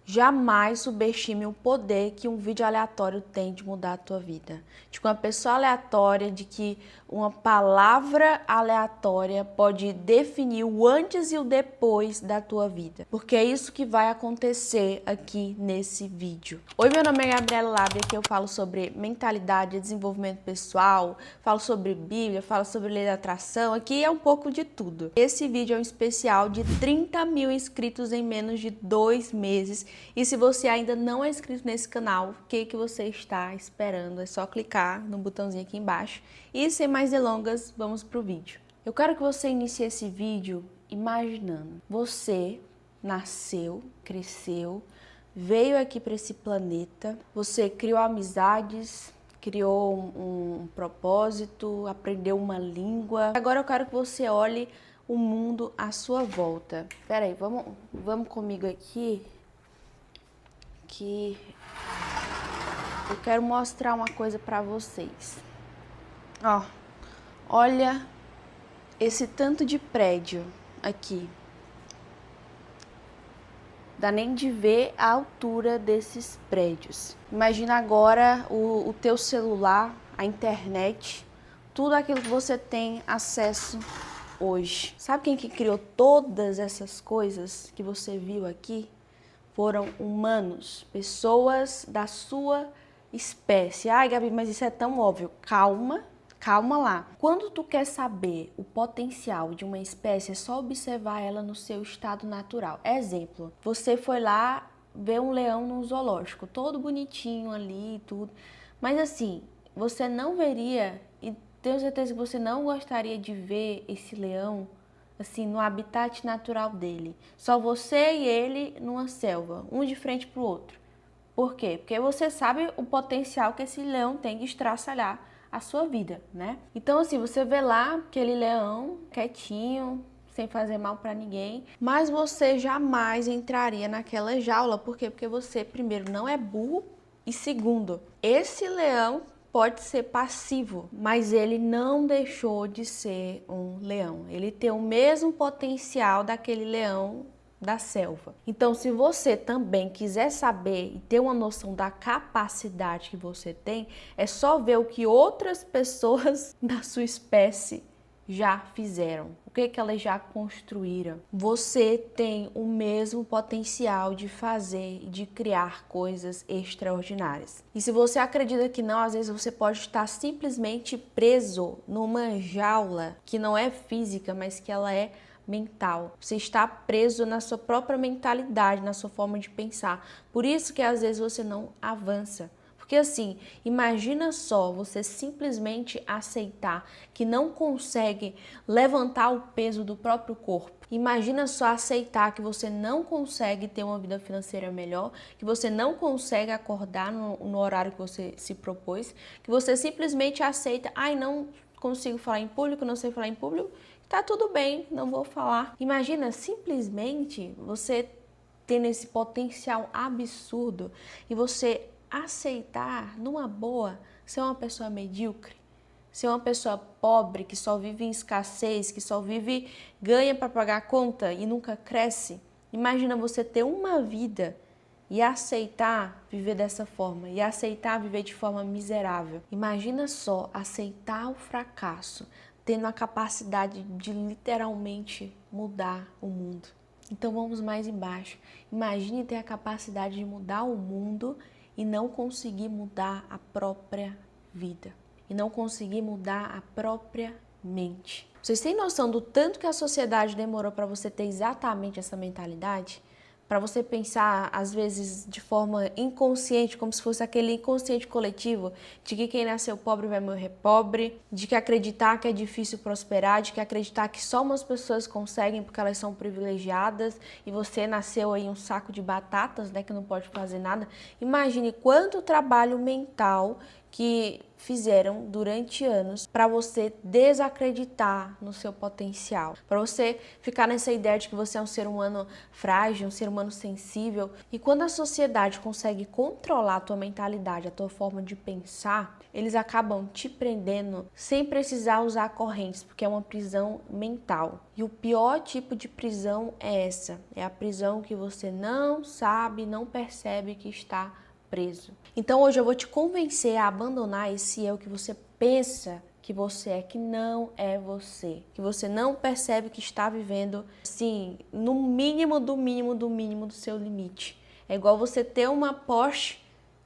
Jamais subestime o poder que um vídeo aleatório tem de mudar a tua vida. De que uma pessoa aleatória, de que uma palavra aleatória pode definir o antes e o depois da tua vida. Porque é isso que vai acontecer aqui nesse vídeo. Oi, meu nome é Gabriela Lábia, aqui eu falo sobre mentalidade, desenvolvimento pessoal, falo sobre Bíblia, falo sobre lei da atração, aqui é um pouco de tudo. Esse vídeo é um especial de 30 mil inscritos em menos de 2 meses. E se você ainda não é inscrito nesse canal, o que você está esperando? É só clicar no botãozinho aqui embaixo. E sem mais delongas, vamos pro vídeo. Eu quero que você inicie esse vídeo imaginando. Você nasceu, cresceu, veio aqui para esse planeta, você criou amizades, criou um propósito, aprendeu uma língua. Agora eu quero que você olhe o mundo à sua volta. Pera aí, vamos comigo aqui, que eu quero mostrar uma coisa para vocês. Ó, olha esse tanto de prédio aqui. Dá nem de ver a altura desses prédios. Imagina agora o teu celular, a internet, tudo aquilo que você tem acesso hoje. Sabe quem que criou todas essas coisas que você viu aqui? Foram humanos, pessoas da sua espécie. Ai, Gabi, mas isso é tão óbvio. Calma lá. Quando tu quer saber o potencial de uma espécie, é só observar ela no seu estado natural. Exemplo, você foi lá ver um leão num zoológico, todo bonitinho ali e tudo. Mas assim, você não veria, e tenho certeza que você não gostaria de ver esse leão assim, no habitat natural dele. Só você e ele numa selva, um de frente pro outro. Por quê? Porque você sabe o potencial que esse leão tem de estraçalhar a sua vida, né? Então, assim, você vê lá aquele leão quietinho, sem fazer mal para ninguém, mas você jamais entraria naquela jaula. Por quê? Porque você, primeiro, não é burro e segundo, esse leão pode ser passivo, mas ele não deixou de ser um leão. Ele tem o mesmo potencial daquele leão da selva. Então, se você também quiser saber e ter uma noção da capacidade que você tem, é só ver o que outras pessoas da sua espécie já fizeram, o que elas já construíram. Você tem o mesmo potencial de fazer e de criar coisas extraordinárias. E se você acredita que não, às vezes você pode estar simplesmente preso numa jaula que não é física, mas que ela é mental. Você está preso na sua própria mentalidade, na sua forma de pensar. Por isso que às vezes você não avança. Porque assim, imagina só você simplesmente aceitar que não consegue levantar o peso do próprio corpo. Imagina só aceitar que você não consegue ter uma vida financeira melhor, que você não consegue acordar no horário que você se propôs, que você simplesmente aceita, ai, não consigo falar em público, não sei falar em público, tá tudo bem, não vou falar. Imagina simplesmente você tendo esse potencial absurdo e você aceitar numa boa ser uma pessoa medíocre, ser uma pessoa pobre que só vive em escassez, que só vive, ganha para pagar a conta e nunca cresce. Imagina você ter uma vida e aceitar viver dessa forma, e aceitar viver de forma miserável. Imagina só aceitar o fracasso, tendo a capacidade de literalmente mudar o mundo. Então vamos mais embaixo. Imagine ter a capacidade de mudar o mundo e não conseguir mudar a própria vida. E não conseguir mudar a própria mente. Vocês têm noção do tanto que a sociedade demorou para você ter exatamente essa mentalidade? Para você pensar, às vezes, de forma inconsciente, como se fosse aquele inconsciente coletivo, de que quem nasceu pobre vai morrer pobre, de que acreditar que é difícil prosperar, de que acreditar que só umas pessoas conseguem porque elas são privilegiadas e você nasceu aí um saco de batatas, né, que não pode fazer nada. Imagine quanto trabalho mental que fizeram durante anos para você desacreditar no seu potencial, para você ficar nessa ideia de que você é um ser humano frágil, um ser humano sensível. E quando a sociedade consegue controlar a tua mentalidade, a tua forma de pensar, eles acabam te prendendo sem precisar usar correntes, porque é uma prisão mental. E o pior tipo de prisão é essa, é a prisão que você não sabe, não percebe que está preso. Então hoje eu vou te convencer a abandonar esse eu que você pensa que você é, que não é você, que você não percebe que está vivendo, assim, no mínimo do seu limite. É igual você ter uma Porsche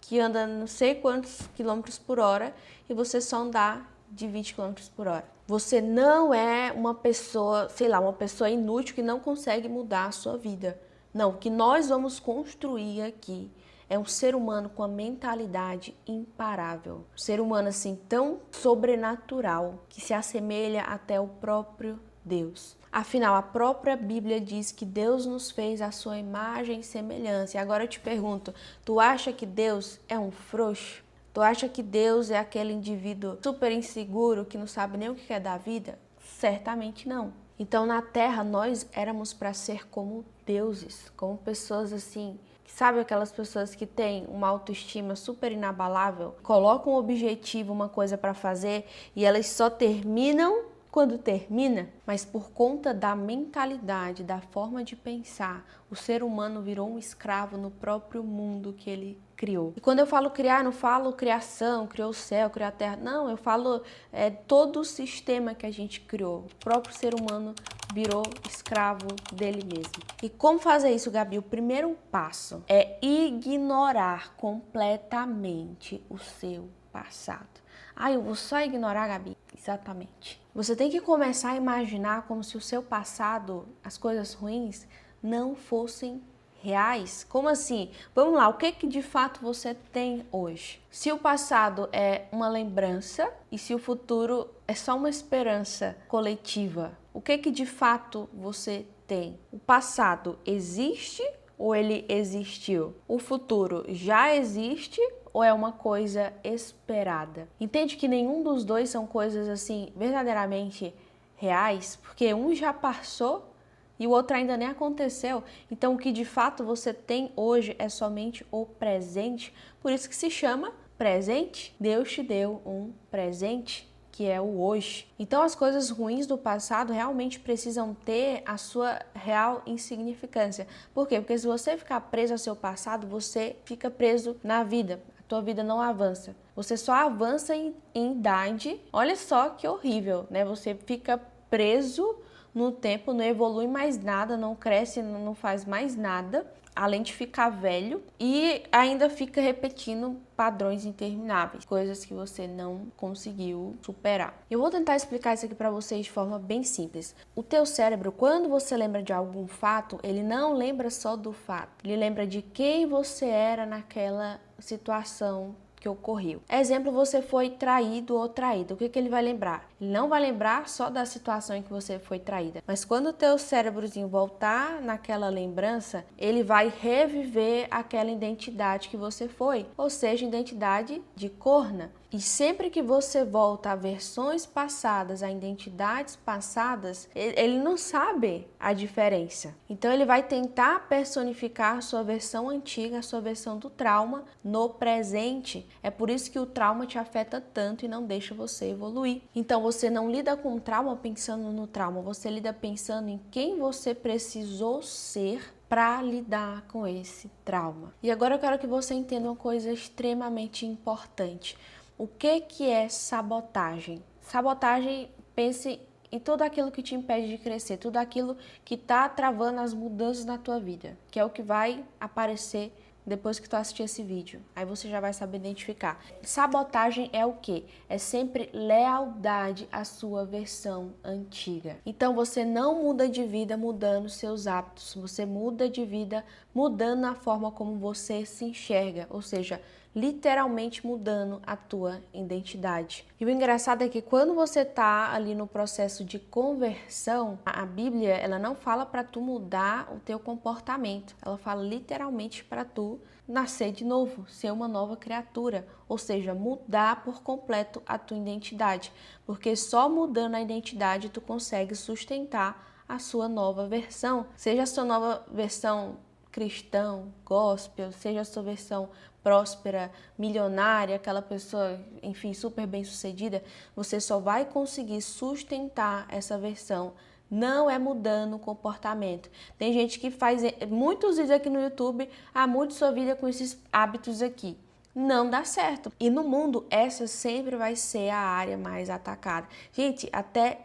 que anda não sei quantos quilômetros por hora e você só andar de 20 quilômetros por hora. Você não é uma pessoa, sei lá, uma pessoa inútil que não consegue mudar a sua vida. Não, o que nós vamos construir aqui é um ser humano com a mentalidade imparável. Um ser humano assim tão sobrenatural que se assemelha até o próprio Deus. Afinal, a própria Bíblia diz que Deus nos fez à sua imagem e semelhança. E agora eu te pergunto, tu acha que Deus é um frouxo? Tu acha que Deus é aquele indivíduo super inseguro que não sabe nem o que é da vida? Certamente não. Então, na Terra, nós éramos para ser como deuses, como pessoas assim. Sabe aquelas pessoas que têm uma autoestima super inabalável, colocam um objetivo, uma coisa para fazer e elas só terminam quando termina? Mas por conta da mentalidade, da forma de pensar, o ser humano virou um escravo no próprio mundo que ele criou. E quando eu falo criar, eu não falo criação, criou o céu, criou a terra. Não, eu falo todo o sistema que a gente criou. O próprio ser humano virou escravo dele mesmo. E como fazer isso, Gabi? O primeiro passo é ignorar completamente o seu passado. Ah, eu vou só ignorar, Gabi? Exatamente. Você tem que começar a imaginar como se o seu passado, as coisas ruins, não fossem reais. Como assim? Vamos lá, o que de fato você tem hoje? Se o passado é uma lembrança e se o futuro é só uma esperança coletiva, o que de fato você tem? O passado existe ou ele existiu? O futuro já existe ou é uma coisa esperada? Entende que nenhum dos dois são coisas assim verdadeiramente reais, porque um já passou e o outro ainda nem aconteceu. Então o que de fato você tem hoje é somente o presente, por isso que se chama presente. Deus te deu um presente, que é o hoje. Então as coisas ruins do passado realmente precisam ter a sua real insignificância. Por quê? Porque se você ficar preso ao seu passado, você fica preso na vida. A tua vida não avança. Você só avança em idade. Olha só que horrível, né? Você fica preso no tempo, não evolui mais nada, não cresce, não faz mais nada, além de ficar velho e ainda fica repetindo padrões intermináveis, coisas que você não conseguiu superar. Eu vou tentar explicar isso aqui para vocês de forma bem simples. O teu cérebro, quando você lembra de algum fato, ele não lembra só do fato, ele lembra de quem você era naquela situação que ocorreu. Exemplo, você foi traído ou traída. O que ele vai lembrar? Ele não vai lembrar só da situação em que você foi traída, mas quando o teu cérebrozinho voltar naquela lembrança, ele vai reviver aquela identidade que você foi, ou seja, identidade de corna. E sempre que você volta a versões passadas, a identidades passadas, ele não sabe a diferença. Então ele vai tentar personificar a sua versão antiga, a sua versão do trauma no presente. É por isso que o trauma te afeta tanto e não deixa você evoluir. Então você não lida com o trauma pensando no trauma, você lida pensando em quem você precisou ser para lidar com esse trauma. E agora eu quero que você entenda uma coisa extremamente importante. O que é sabotagem? Sabotagem, pense em tudo aquilo que te impede de crescer, tudo aquilo que está travando as mudanças na tua vida, que é o que vai aparecer depois que tu assistir esse vídeo. Aí você já vai saber identificar. Sabotagem é o quê? É sempre lealdade à sua versão antiga. Então você não muda de vida mudando seus hábitos, você muda de vida mudando a forma como você se enxerga, ou seja, literalmente mudando a tua identidade. E o engraçado é que quando você tá ali no processo de conversão, a Bíblia, ela não fala para tu mudar o teu comportamento. Ela fala literalmente para tu nascer de novo, ser uma nova criatura, ou seja, mudar por completo a tua identidade, porque só mudando a identidade tu consegue sustentar a sua nova versão, seja a sua nova versão cristão, gospel, seja a sua versão próspera, milionária, aquela pessoa, enfim, super bem-sucedida, você só vai conseguir sustentar essa versão. Não é mudando o comportamento. Tem gente que faz muitos vídeos aqui no YouTube, mude sua vida com esses hábitos aqui. Não dá certo. E no mundo, essa sempre vai ser a área mais atacada. Gente, até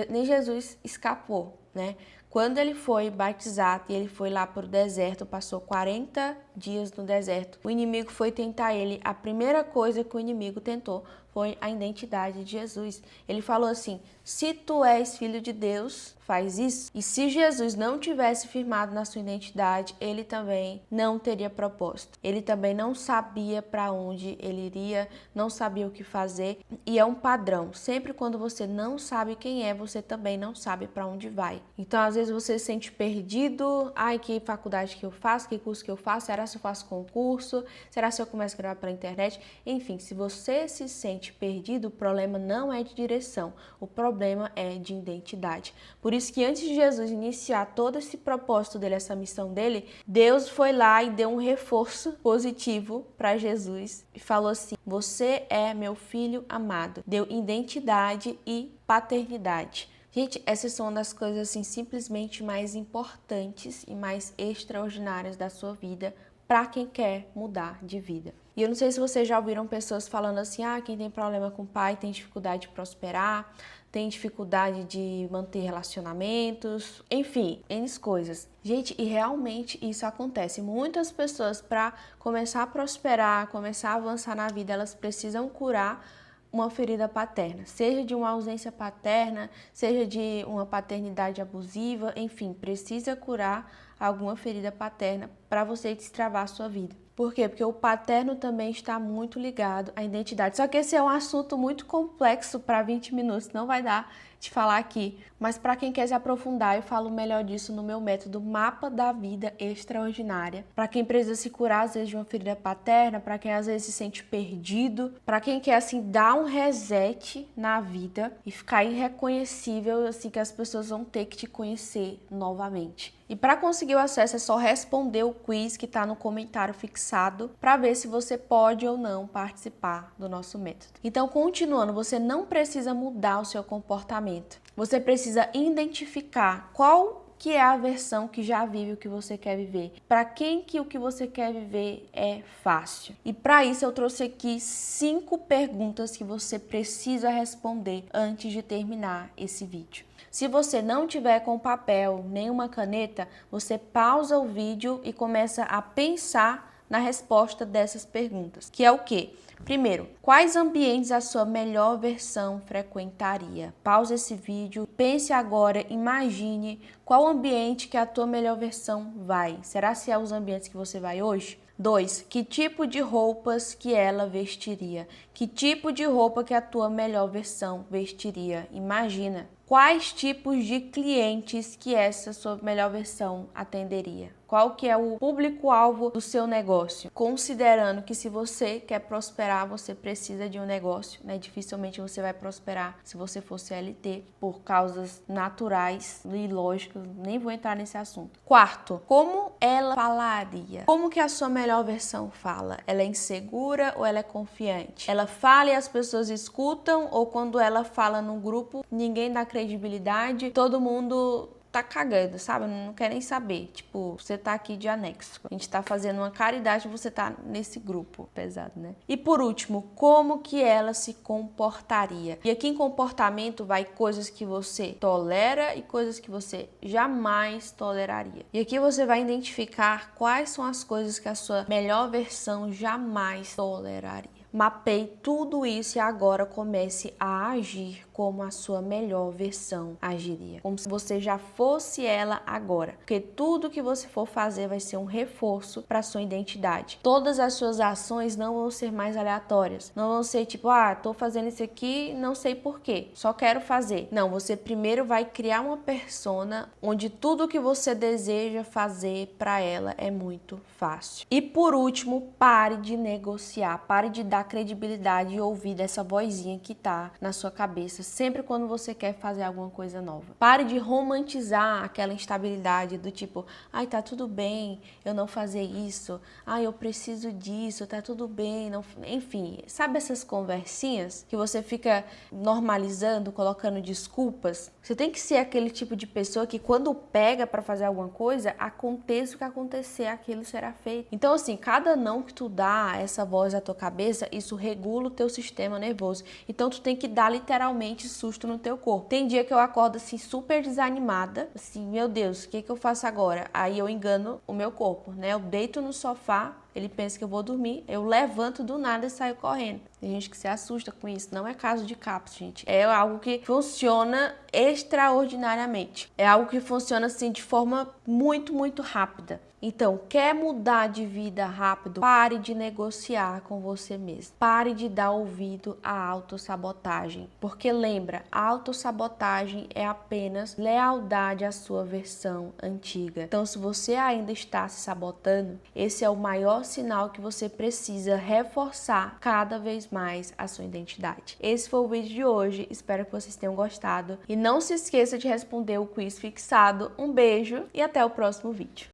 nem Jesus escapou, né? Quando ele foi batizado e ele foi lá para o deserto, passou 40 dias no deserto, o inimigo foi tentar ele. A primeira coisa que o inimigo tentou foi a identidade de Jesus. Ele falou assim: se tu és filho de Deus, faz isso. E se Jesus não tivesse firmado na sua identidade, ele também não teria propósito. Ele também não sabia para onde ele iria, não sabia o que fazer. E é um padrão. Sempre quando você não sabe quem é, você também não sabe para onde vai. Então, às vezes você se sente perdido. Ai, que faculdade que eu faço? Que curso que eu faço? Será se eu faço concurso? Será se eu começo a gravar pela internet? Enfim, se você se sente perdido, o problema não é de direção. O problema é de identidade. Por isso que antes de Jesus iniciar todo esse propósito dele, essa missão dele, Deus foi lá e deu um reforço positivo para Jesus e falou assim: você é meu filho amado. Deu identidade e paternidade. Gente, essas são uma das coisas assim simplesmente mais importantes e mais extraordinárias da sua vida para quem quer mudar de vida. E eu não sei se vocês já ouviram pessoas falando assim: quem tem problema com o pai tem dificuldade de prosperar, tem dificuldade de manter relacionamentos, enfim, N coisas. Gente, e realmente isso acontece. Muitas pessoas, para começar a prosperar, começar a avançar na vida, elas precisam curar uma ferida paterna, seja de uma ausência paterna, seja de uma paternidade abusiva, enfim, precisa curar alguma ferida paterna para você destravar a sua vida. Por quê? Porque o paterno também está muito ligado à identidade. Só que esse é um assunto muito complexo para 20 minutos, não vai dar de falar aqui. Mas para quem quer se aprofundar, eu falo melhor disso no meu método Mapa da Vida Extraordinária. Para quem precisa se curar, às vezes, de uma ferida paterna, para quem às vezes se sente perdido, para quem quer, assim, dar um reset na vida e ficar irreconhecível, assim, que as pessoas vão ter que te conhecer novamente. E para conseguir o acesso é só responder o quiz que está no comentário fixado para ver se você pode ou não participar do nosso método. Então, continuando, você não precisa mudar o seu comportamento. Você precisa identificar qual que é a versão que já vive o que você quer viver. Para quem que o que você quer viver é fácil. E para isso eu trouxe aqui 5 perguntas que você precisa responder antes de terminar esse vídeo. Se você não tiver com papel nem uma caneta, você pausa o vídeo e começa a pensar na resposta dessas perguntas, que é o quê? Primeiro, quais ambientes a sua melhor versão frequentaria? Pause esse vídeo, pense agora, imagine qual ambiente que a tua melhor versão vai. Será se é os ambientes que você vai hoje? 2. Que tipo de roupas que ela vestiria? Que tipo de roupa que a tua melhor versão vestiria? Imagina. Quais tipos de clientes que essa sua melhor versão atenderia? Qual que é o público-alvo do seu negócio? Considerando que se você quer prosperar, você precisa de um negócio, né? Dificilmente você vai prosperar se você for CLT por causas naturais e lógicas, nem vou entrar nesse assunto. 4. Como ela falaria? Como que a sua melhor versão fala? Ela é insegura ou ela é confiante? Ela fala e as pessoas escutam, ou quando ela fala num grupo, ninguém dá credibilidade, todo mundo tá cagando, sabe? Não quer nem saber. Tipo, você tá aqui de anexo. A gente tá fazendo uma caridade, você tá nesse grupo. Pesado, né? E por último, como que ela se comportaria? E aqui em comportamento vai coisas que você tolera e coisas que você jamais toleraria. E aqui você vai identificar quais são as coisas que a sua melhor versão jamais toleraria. mapeie tudo isso e agora comece a agir como a sua melhor versão agiria. Como se você já fosse ela agora. Porque tudo que você for fazer vai ser um reforço para sua identidade. Todas as suas ações não vão ser mais aleatórias. Não vão ser tipo, tô fazendo isso aqui, não sei porquê, só quero fazer. Não, você primeiro vai criar uma persona onde tudo que você deseja fazer para ela é muito fácil. E por último, pare de negociar, pare de dar credibilidade e ouvir dessa vozinha que tá na sua cabeça sempre quando você quer fazer alguma coisa nova. Pare de romantizar aquela instabilidade do tipo, tá tudo bem eu não fazer isso, eu preciso disso, tá tudo bem, não... enfim, sabe essas conversinhas que você fica normalizando, colocando desculpas? Você tem que ser aquele tipo de pessoa que quando pega para fazer alguma coisa, aconteça o que acontecer, aquilo será feito. Então assim, cada não que tu dá, essa voz à tua cabeça, isso regula o teu sistema nervoso. Então tu tem que dar literalmente susto no teu corpo. Tem dia que eu acordo assim super desanimada, assim, meu Deus, o que eu faço agora? Aí eu engano o meu corpo, né? Eu deito no sofá, ele pensa que eu vou dormir, eu levanto do nada e saio correndo. Tem gente que se assusta com isso, não é caso de CAPS, gente. É algo que funciona extraordinariamente. É algo que funciona assim de forma muito, muito rápida. Então, quer mudar de vida rápido? Pare de negociar com você mesmo. Pare de dar ouvido à autossabotagem. Porque lembra, a autossabotagem é apenas lealdade à sua versão antiga. Então, se você ainda está se sabotando, esse é o maior sinal que você precisa reforçar cada vez mais a sua identidade. Esse foi o vídeo de hoje. Espero que vocês tenham gostado. E não se esqueça de responder o quiz fixado. Um beijo e até o próximo vídeo.